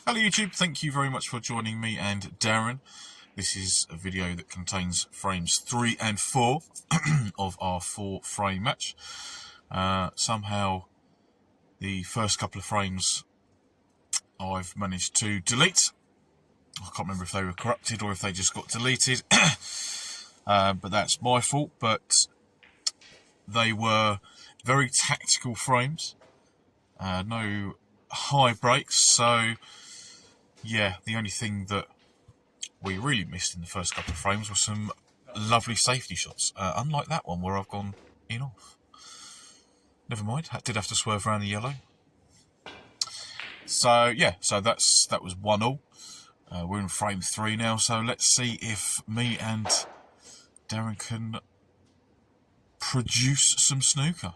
Hello YouTube, thank you very much for joining me and Darren. This is a video that contains frames 3 and 4 of our 4-frame match. Somehow the first couple of frames I've managed to delete. I can't remember if they were corrupted or if they just got deleted. But that's my fault. But they were very tactical frames. No high breaks, so yeah, the only thing that we really missed in the first couple of frames were some lovely safety shots. Unlike that one where I've gone in off. Never mind, I did have to swerve around the yellow. So yeah, so that was 1-1. We're in frame 3 now, so let's see if me and Darren can produce some snooker.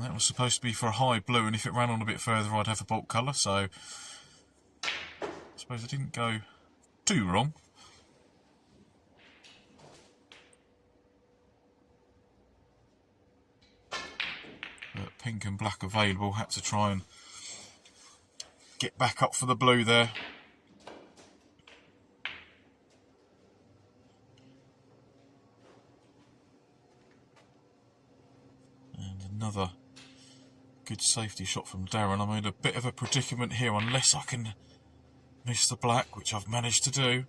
That was supposed to be for a high blue, and if it ran on a bit further I'd have a bolt colour, so I suppose I didn't go too wrong. But pink and black available, had to try and get back up for the blue there. And another good safety shot from Darren. I'm in a bit of a predicament here unless I can miss the black, which I've managed to do.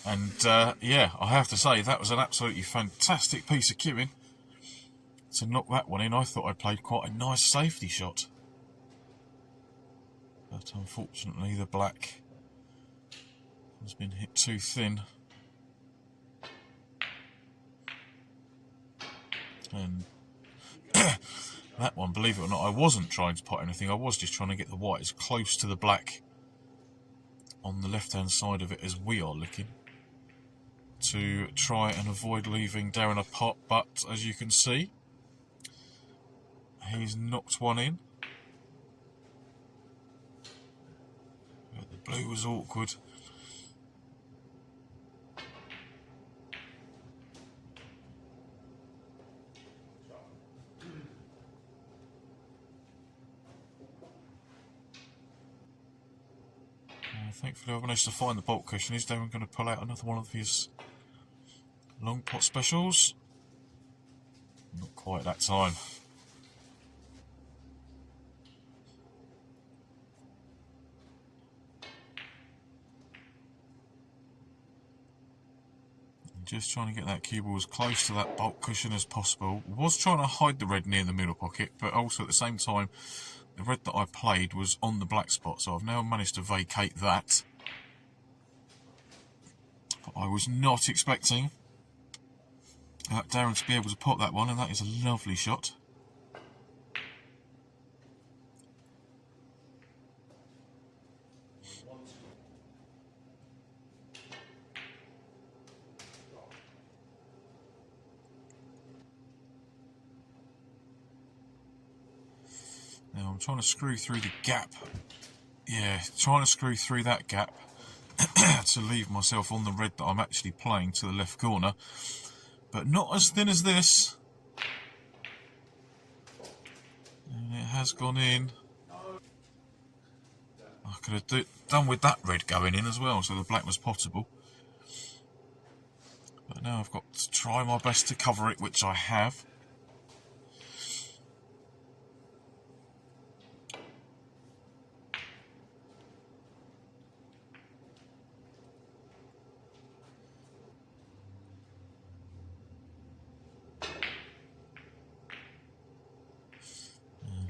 And yeah, I have to say that was an absolutely fantastic piece of cueing to knock that one in. I thought I played quite a nice safety shot, but unfortunately the black has been hit too thin. And that one, believe it or not, I wasn't trying to pot anything. I was just trying to get the white as close to the black on the left hand side of it as we are looking, to try and avoid leaving Darren a pot. But as you can see, he's knocked one in. But the blue was awkward. Thankfully I've managed to find the bolt cushion. Is Darren going to pull out another one of his long pot specials? Not quite that time. Just trying to get that cue ball as close to that bolt cushion as possible. Was trying to hide the red near the middle pocket, but also at the same time the red that I played was on the black spot, so I've now managed to vacate that. But I was not expecting Darren to be able to pot that one, and that is a lovely shot. Now I'm trying to screw through the gap. Yeah, trying to screw through that gap to leave myself on the red that I'm actually playing to the left corner. But not as thin as this. And it has gone in. I could have done with that red going in as well, so the black was potable. But now I've got to try my best to cover it, which I have.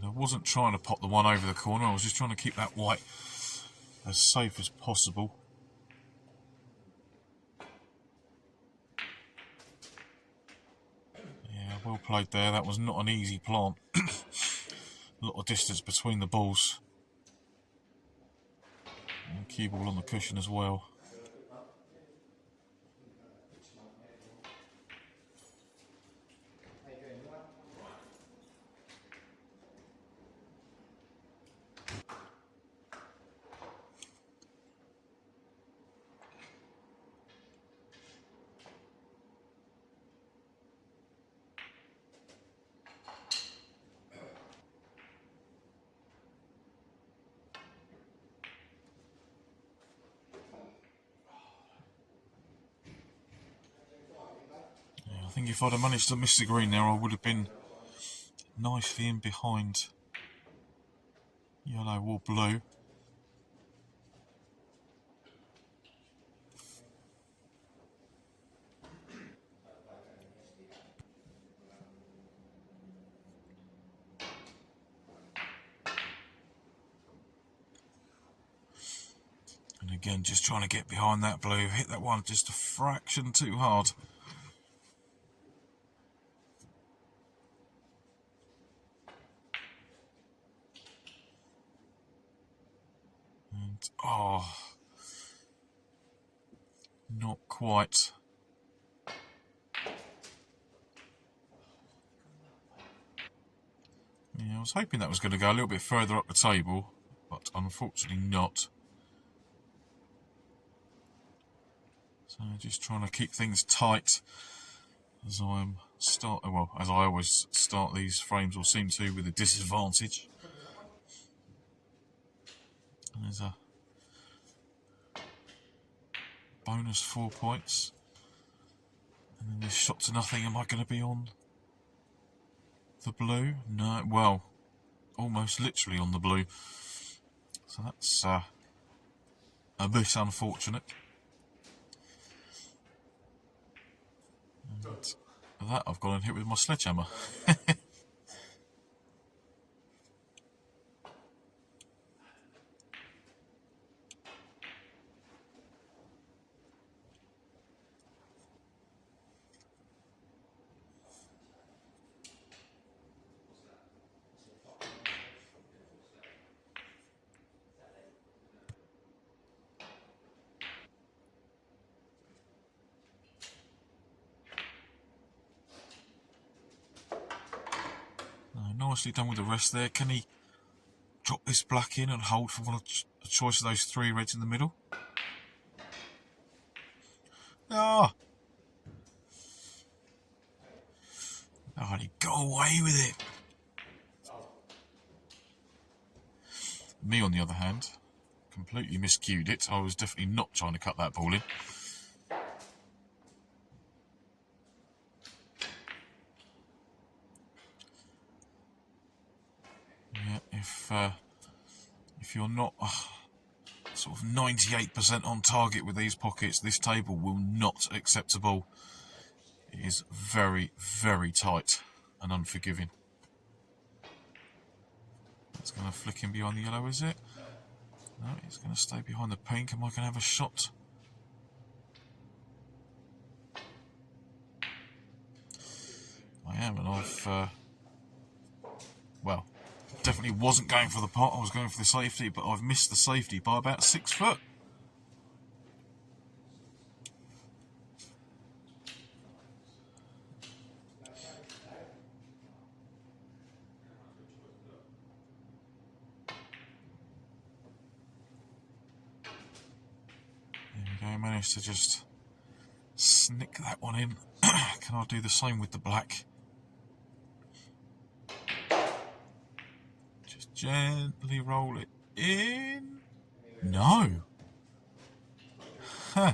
I wasn't trying to pop the one over the corner, I was just trying to keep that white as safe as possible. Yeah, well played there, that was not an easy plant. A lot of distance between the balls. And cue ball on the cushion as well. think if I'd have managed to miss the green there, I would have been nicely in behind yellow or blue. And again, just trying to get behind that blue. Hit that one just a fraction too hard. And, oh, not quite. Yeah, I was hoping that was going to go a little bit further up the table, but unfortunately not. So just trying to keep things tight as as I always start these frames, or seem to, with a disadvantage. And there's a bonus 4 points. And then this shot to nothing. Am I going to be on the blue? No, well, almost literally on the blue. So that's a bit unfortunate. And that I've gone and hit with my sledgehammer. Nicely done with the rest there. Can he drop this black in and hold for a choice of those 3 reds in the middle? Ah! Oh, and he got away with it. Me, on the other hand, completely miscued it. I was definitely not trying to cut that ball in. Yeah, if you're not sort of 98% on target with these pockets, this table will not accept a ball. It is very, very tight and unforgiving. It's going to flick in behind the yellow, is it? No, it's going to stay behind the pink. Am I going to have a shot? I am, and I've well, definitely wasn't going for the pot. I was going for the safety, but I've missed the safety by about 6 foot. There we go, managed to just snick that one in. Can I do the same with the black? Just gently roll it in. No. Huh.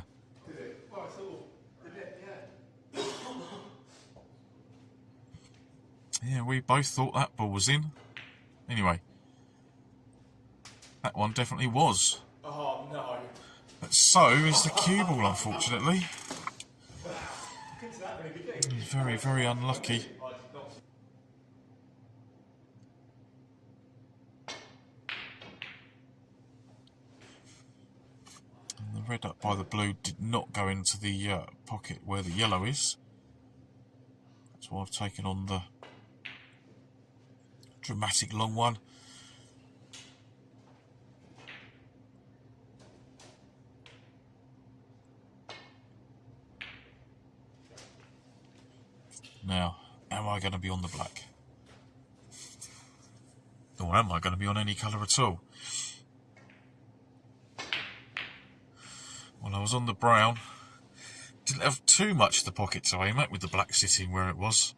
Yeah, we both thought that ball was in. Anyway, that one definitely was. Oh no. But so is the cue ball, unfortunately. Very, very unlucky. And the red up by the blue did not go into the pocket where the yellow is. That's why I've taken on the dramatic long one. Now, am I going to be on the black? Or am I going to be on any colour at all? Well, I was on the brown. Didn't have too much of the pocket to aim at with the black sitting where it was.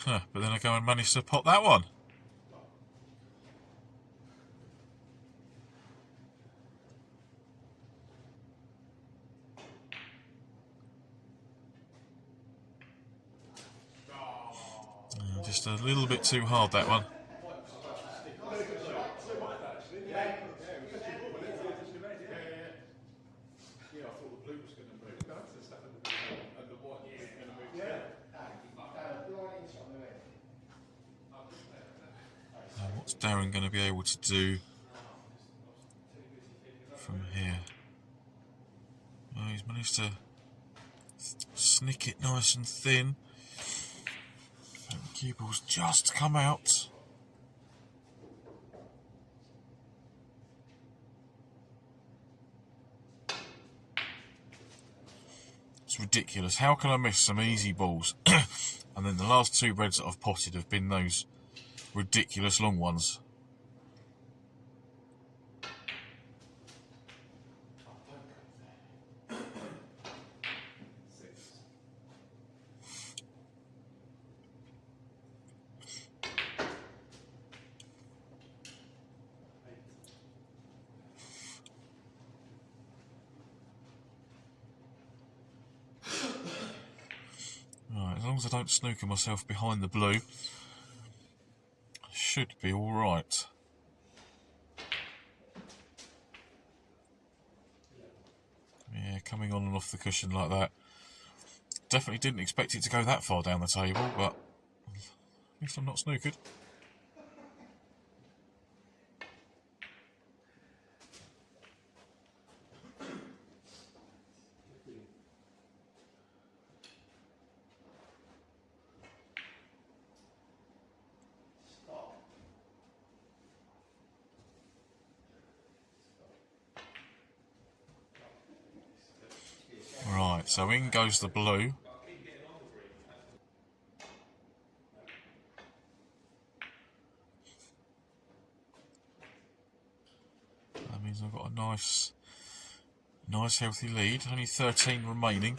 But then I go and manage to pot that one. Just a little bit too hard, that one. What's Darren going to be able to do from here? Oh, he's managed to snick it nice and thin. And the cue ball's just come out. It's ridiculous. How can I miss some easy balls? And then the last two reds that I've potted have been those ridiculous long ones. Right, as long as I don't snooker myself behind the blue, I should be alright. Yeah, coming on and off the cushion like that. Definitely didn't expect it to go that far down the table, but at least I'm not snookered. Right, so in goes the blue. That means I've got a nice healthy lead. Only 13 remaining.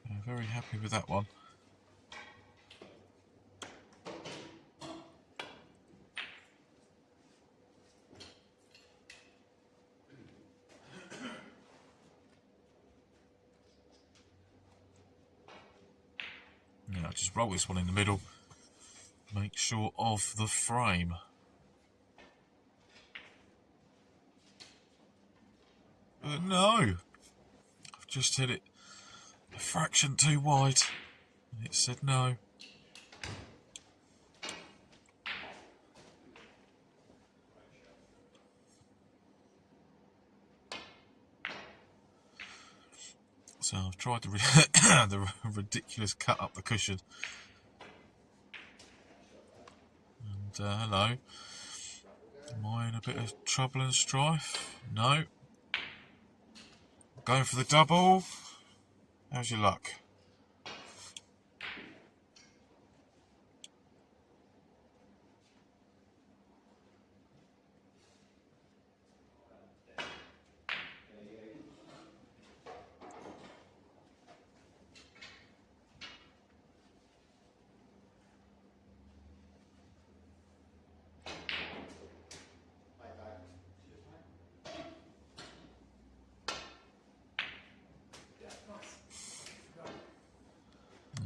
I'm very happy with that one. Yeah, I'll just roll this one in the middle. Make sure of the frame. No! I've just hit it a fraction too wide. It said no. So I've tried the ridiculous cut up the cushion. And hello. Am I in a bit of trouble and strife? No. Going for the double. How's your luck?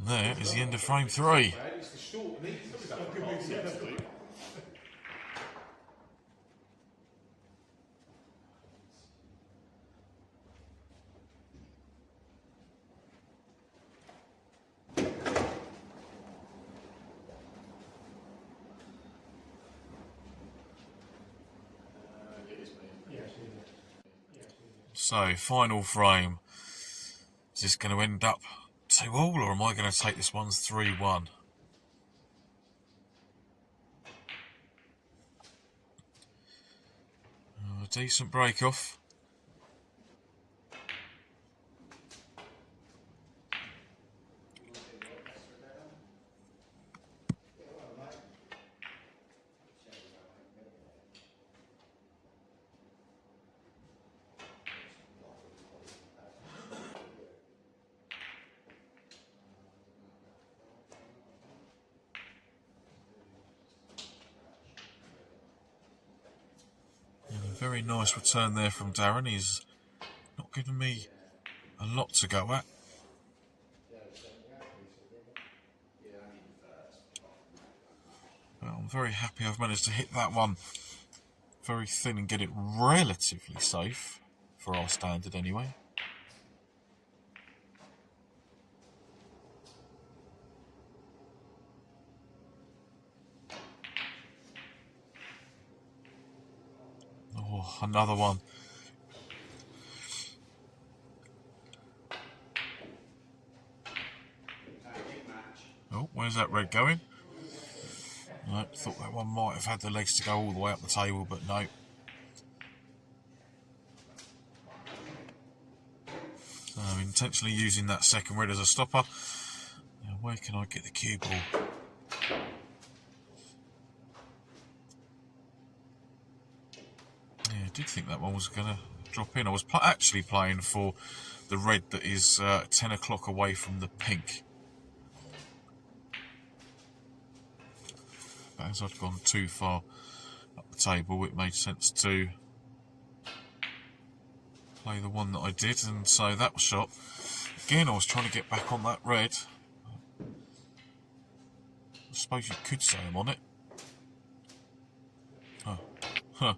There is the end of frame 3. So, final frame. Is this going to end up 2-all, or am I going to take this one's 3-1? A decent break off. Very nice return there from Darren. He's not giving me a lot to go at. But I'm very happy I've managed to hit that one very thin and get it relatively safe, for our standard anyway. Oh, another one. Oh, where's that red going? I thought that one might have had the legs to go all the way up the table, but no. So I'm intentionally using that second red as a stopper. Now, where can I get the cue ball? Yeah, I did think that one was going to drop in. I was actually playing for the red that is 10 o'clock away from the pink. But as I'd gone too far up the table, it made sense to play the one that I did, and so that was shot. Again, I was trying to get back on that red. I suppose you could say I'm on it. Huh.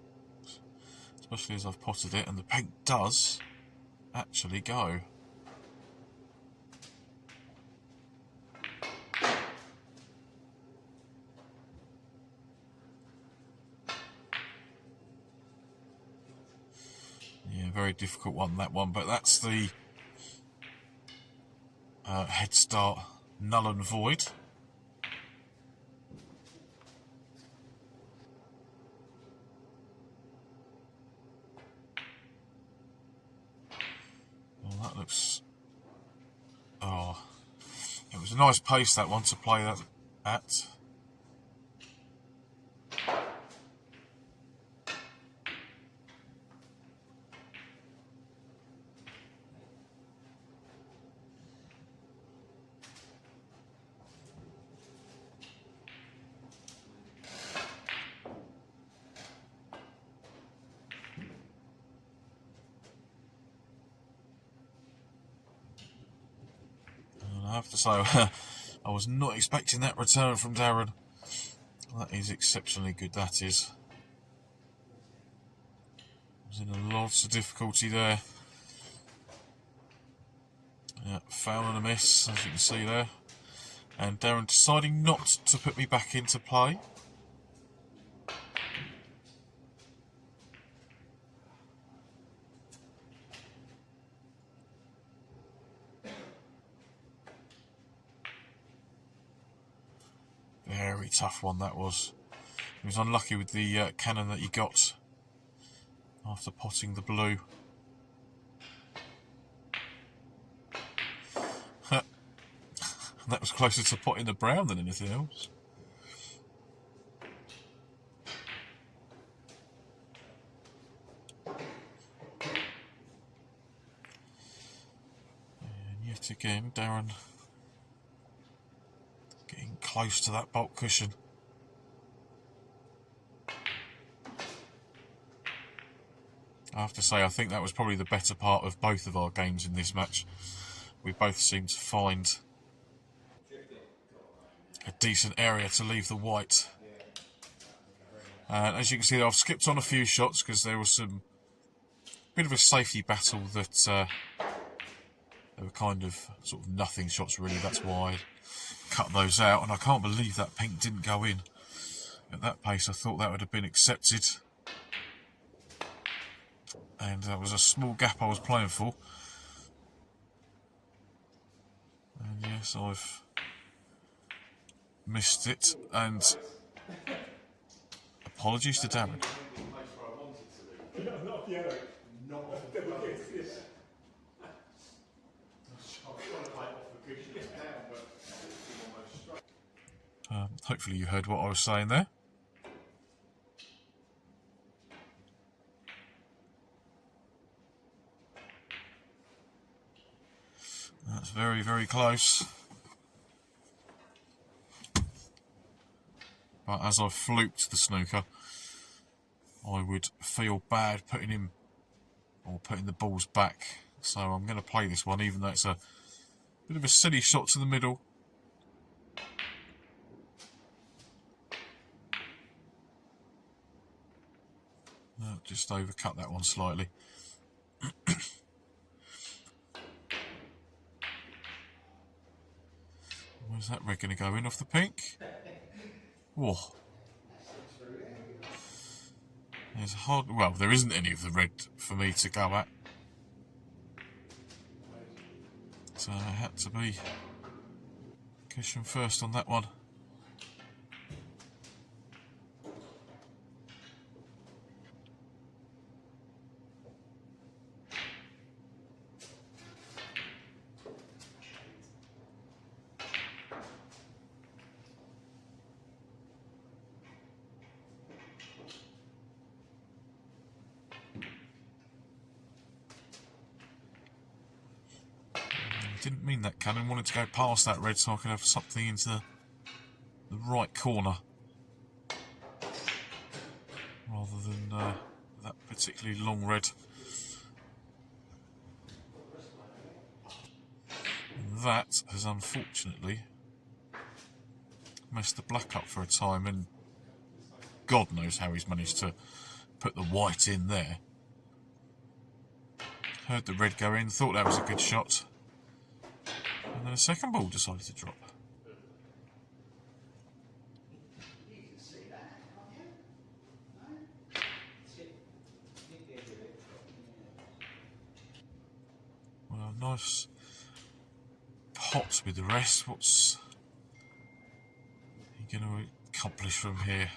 Especially as I've potted it, and the pink does actually go. Yeah, very difficult one, that one, but that's the head start null and void. Well, that looks... Oh, it was a nice pace, that one, to play that at. I have to say, I was not expecting that return from Darren. That is exceptionally good, that is. I was in lots of difficulty there. Yeah, foul and a miss, as you can see there. And Darren deciding not to put me back into play. Very tough one that was. He was unlucky with the cannon that he got after potting the blue. That was closer to potting the brown than anything else. And yet again, Darren getting close to that bulk cushion. I have to say, I think that was probably the better part of both of our games in this match. We both seemed to find a decent area to leave the white. And as you can see, I've skipped on a few shots because there was some bit of a safety battle that they were kind of sort of nothing shots really. That's why I cut those out, and I can't believe that pink didn't go in. At that pace, I thought that would have been accepted. And that was a small gap I was playing for. And yes, I've missed it, and apologies to Darren. Hopefully you heard what I was saying there. That's very, very close. But as I've fluked the snooker, I would feel bad putting him or putting the balls back. So I'm going to play this one, even though it's a bit of a silly shot to the middle. Just overcut that one slightly. Where's that red going to go in off the pink? Whoa. There's well, there isn't any of the red for me to go at. So I had to be cushion first on that one. Didn't mean that cannon, wanted to go past that red so I could have something into the right corner rather than that particularly long red. And that has unfortunately messed the black up for a time, and God knows how he's managed to put the white in there. Heard the red go in, thought that was a good shot, and then a second ball decided to drop. Well, nice pot with the rest. What's he going to accomplish from here?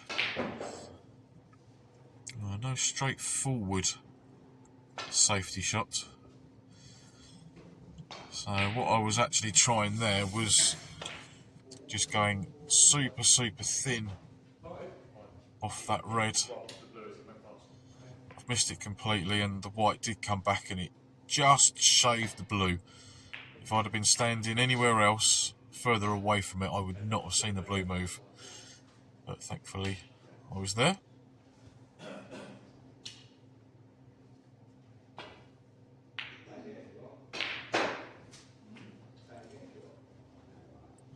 Well, no straightforward safety shot. So what I was actually trying there was just going super thin off that red. I've missed it completely, and the white did come back and it just shaved the blue. If I'd have been standing anywhere else further away from it, I would not have seen the blue move. But thankfully I was there.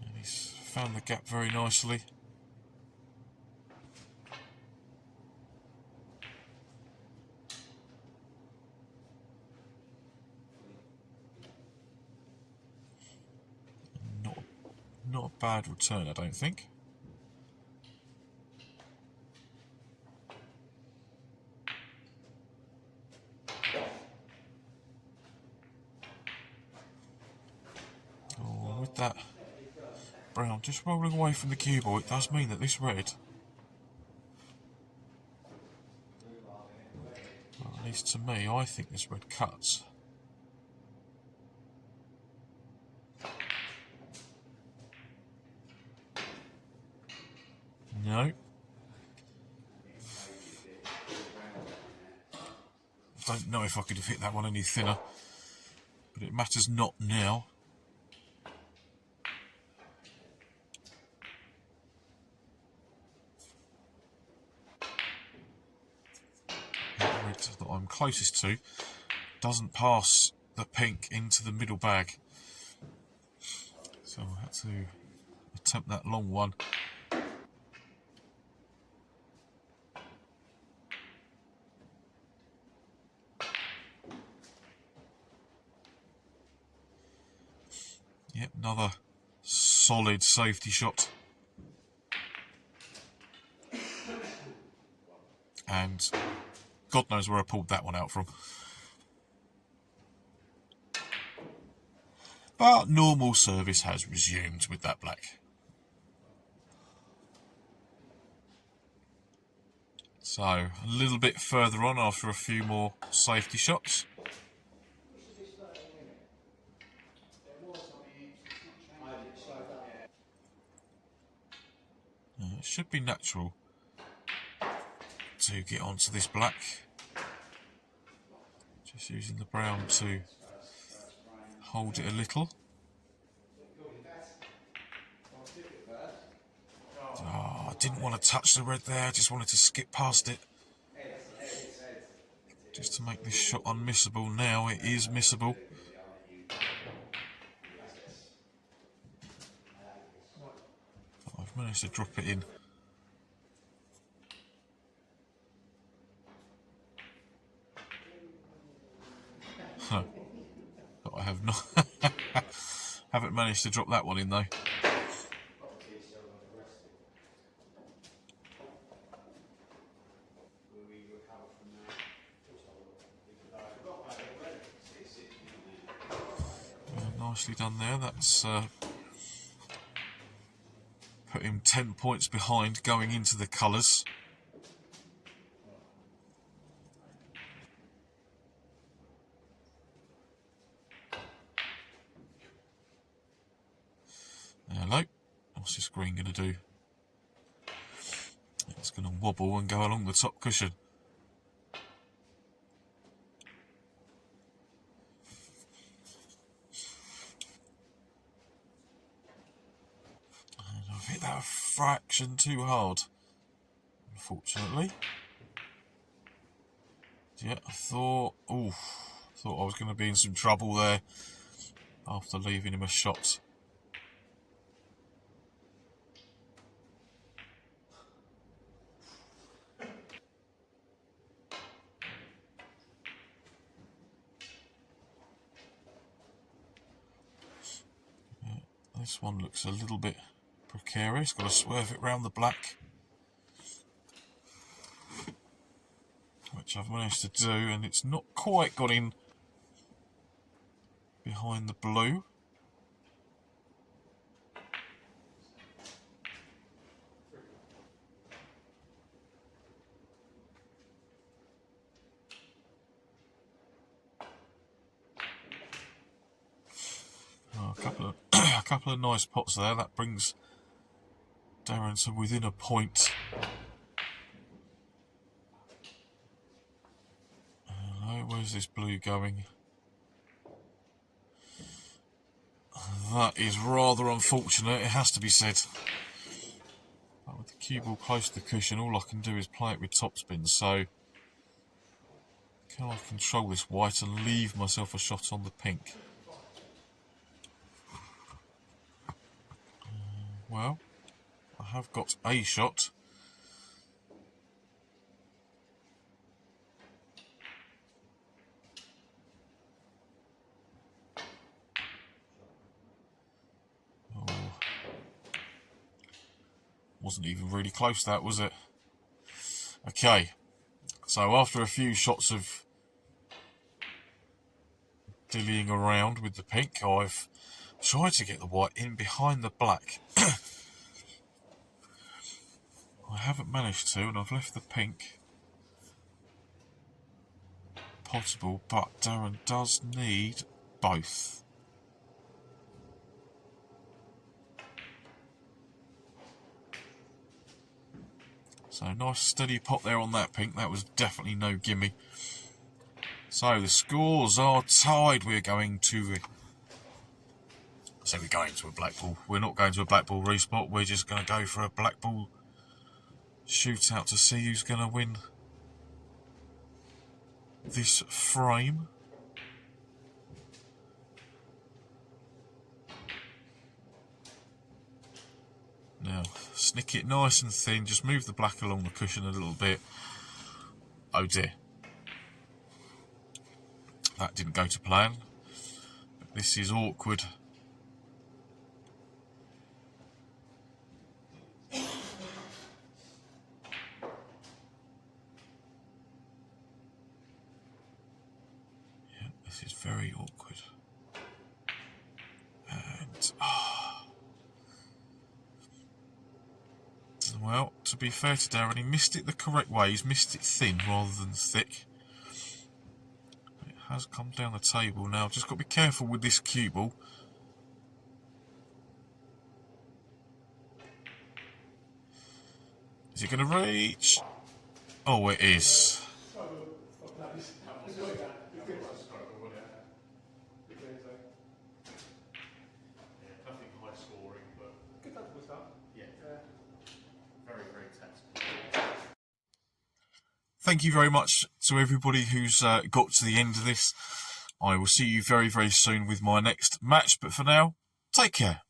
And he's found the gap very nicely. Not a bad return, I don't think. Oh, with that brown just rolling away from the cue ball, it does mean that this red, well, at least to me, I think this red cuts. No. Don't know if I could have hit that one any thinner, but it matters not now. The red that I'm closest to doesn't pass the pink into the middle bag, so I had to attempt that long one. Yep, another solid safety shot. And God knows where I pulled that one out from. But normal service has resumed with that black. So, a little bit further on after a few more safety shots. It should be natural to get onto this black. Just using the brown to hold it a little. Oh, I didn't want to touch the red there, I just wanted to skip past it. just to make this shot unmissable. Now it is missable. I've managed to drop it in. Huh. But I have not. Haven't managed to drop that one in though. Nicely done there. That's put him 10 points behind going into the colours. Hello. What's this green going to do? It's going to wobble and go along the top cushion. And I've hit that a fraction too hard, unfortunately. Yeah, I thought I was going to be in some trouble there after leaving him a shot. This one looks a little bit precarious. Got to swerve it round the black, which I've managed to do, and it's not quite got in behind the blue. Oh, a couple of nice pots there. That brings Darren to within a point. Where's this blue going? That is rather unfortunate, it has to be said. But with the cue ball close to the cushion, all I can do is play it with topspin, so can I control this white and leave myself a shot on the pink? Well, I have got a shot. Wasn't even really close, that, was it? Okay, so after a few shots of dillying around with the pink, I've tried to get the white in behind the black. I haven't managed to, and I've left the pink potable, but Darren does need both. So nice steady pot there on that pink. That was definitely no gimme. So the scores are tied. We're going to... So we're going to a black ball. We're not going to a black ball respot. We're just going to go for a black ball shootout to see who's going to win this frame. Now, snick it nice and thin. Just move the black along the cushion a little bit. Oh dear. That didn't go to plan. But this is awkward. Yeah, this is very awkward. And... well, to be fair to Darren, he missed it the correct way. He's missed it thin rather than thick. It has come down the table now. Just got to be careful with this cue ball. Is it going to reach? Oh, it is. Thank you very much to everybody who's got to the end of this. I will see you very, very soon with my next match. But for now, take care.